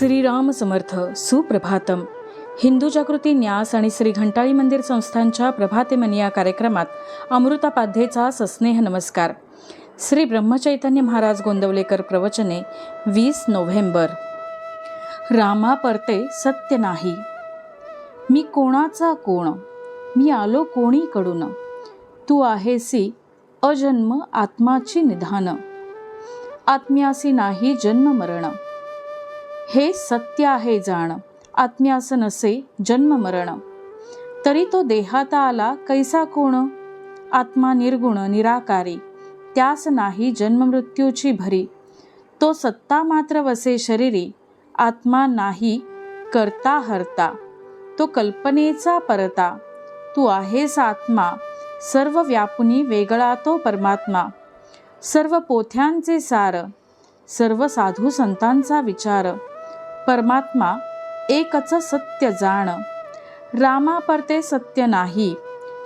श्रीराम समर्थ सुप्रभातम. हिंदू जागृती न्यास आणि श्री घंटाळी मंदिर संस्थांच्या प्रभातेमनी या कार्यक्रमात अमृतापाध्येचा सस्नेह नमस्कार. श्री ब्रह्मचैतन्य महाराज गोंदवलेकर प्रवचने 20 नोव्हेंबर. रामा परते सत्य नाही. मी कोणाचा कोण, मी आलो कोणीकडून. तू आहेसी अजन्म आत्माची निधान. आत्म्यासी नाही जन्म मरण. हे सत्य आहे जाण, आत्म्यास नसे जन्म मरण. तरी तो देहात आला कैसा कोण. आत्मा निर्गुण निराकारी, त्यास नाही जन्म मृत्यूची भरी. तो सत्ता मात्र वसे शरीरी, आत्मा नाही करता हरता. तो कल्पनेचा परता. तू आहेस आत्मा, सर्व व्यापुनी वेगळा तो परमात्मा. सर्व पोथ्यांचे सार, सर्व साधू संतांचा विचार. परमात्मा एकच सत्य जाण. रामा परते सत्य नाही.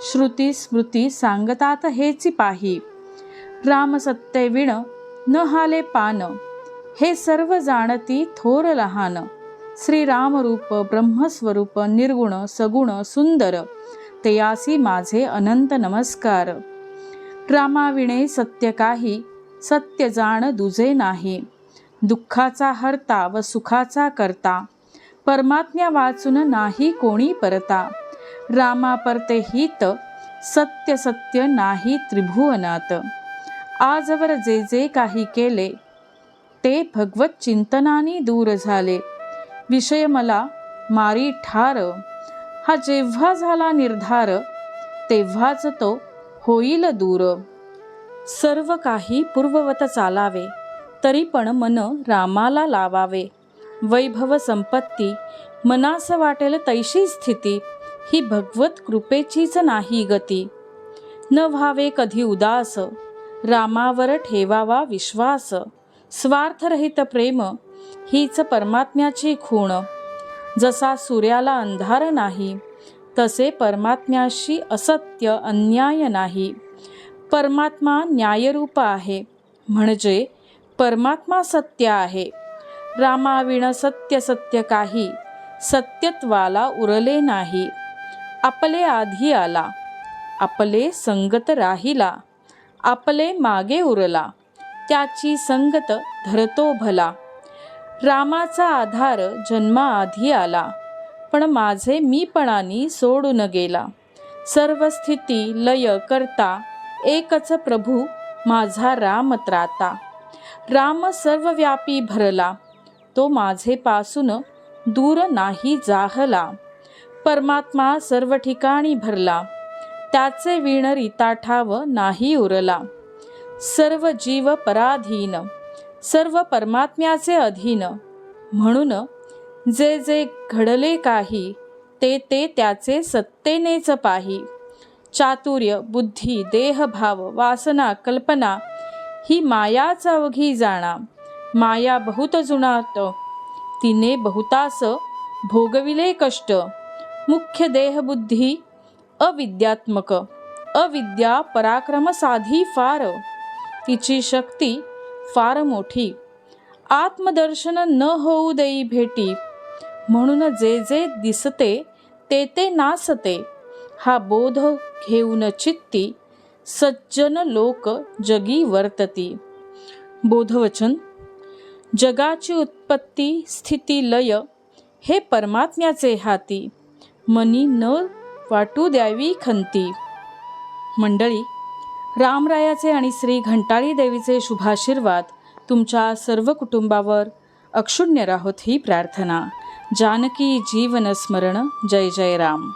श्रुती स्मृती सांगतात हेची पाही. राम सत्य विण न हाले पान. हे सर्व जाणती थोर लहान. श्रीराम रूप ब्रह्मस्वरूप निर्गुण सगुण सुंदर. तेयासी माझे अनंत नमस्कार. रामाविणे सत्य काही, सत्य जाण दुजे नाही. दुःखाचा हरता व सुखाचा करता. परमात्म्या वाचून नाही कोणी परता. रामा परते हित सत्य सत्य नाही त्रिभुवनात. आजवर जे जे काही केले, ते भगवत चिंतनानी दूर झाले. विषय मला मारी ठार. हा जेव्हा झाला निर्धार, तेव्हाच तो होईल दूर. सर्व काही पूर्ववत चालावे, तरी पण मन रामाला लावावे. वैभव संपत्ती मनास वाटेल तैशी स्थिती. ही भगवत कृपेचीच नाही गती. न व्हावे कधी उदास, रामावर ठेवावा विश्वास. स्वार्थरहित प्रेम हीच परमात्म्याची खूण. जसा सूर्याला अंधार नाही, तसे परमात्म्याशी असत्य अन्याय नाही. परमात्मा न्यायरूप आहे, म्हणजे परमात्मा सत्य आहे. रामाविण सत्य सत्य काही, सत्यत्वाला उरले नाही. आपले आधी आला, आपले संगत राहिला. आपले मागे उरला, त्याची संगत धरतो भला. रामाचा आधार जन्माआधी आला, पण माझे मीपणानी सोडून गेला. सर्व स्थिती लय करता, एकच प्रभू माझा राम त्राता. राम सर्वव्यापी भरला, तो माझे पासून दूर नाही जाहला. परमात्मा सर्व ठिकाणी भरला, त्याचे विण रीता ठाव नाही उरला. सर्व जीव पराधीन, सर्व परमात्म्याचे अधीन. म्हणून जे जे घडले काही, ते ते त्याचे सत्तेनेच पाही. चातुर्य बुद्धी देहभाव वासना कल्पना ही मायाच अवघी जाणा. माया बहुत जुनाट, तिने बहुतास भोगविले कष्ट. मुख्य देहबुद्धी अविद्यात्मक, अविद्या पराक्रम साधी फार. तिची शक्ती फार मोठी, आत्मदर्शन न होऊ देई भेटी. म्हणून जे जे दिसते ते ते नासते. हा बोध घेऊन चित्ती, सज्जन लोक जगी वर्तती. बोधवचन. जगाची उत्पत्ती स्थिती लय हे परमात्म्याचे हाती. मनी न वाटू द्यावी खंती. मंडळी, रामरायाचे आणि श्री घंटाळी देवीचे शुभाशीर्वाद तुमच्या सर्व कुटुंबावर अक्षुण्य राहोत ही प्रार्थना. जानकी जीवन स्मरण. जय जय राम.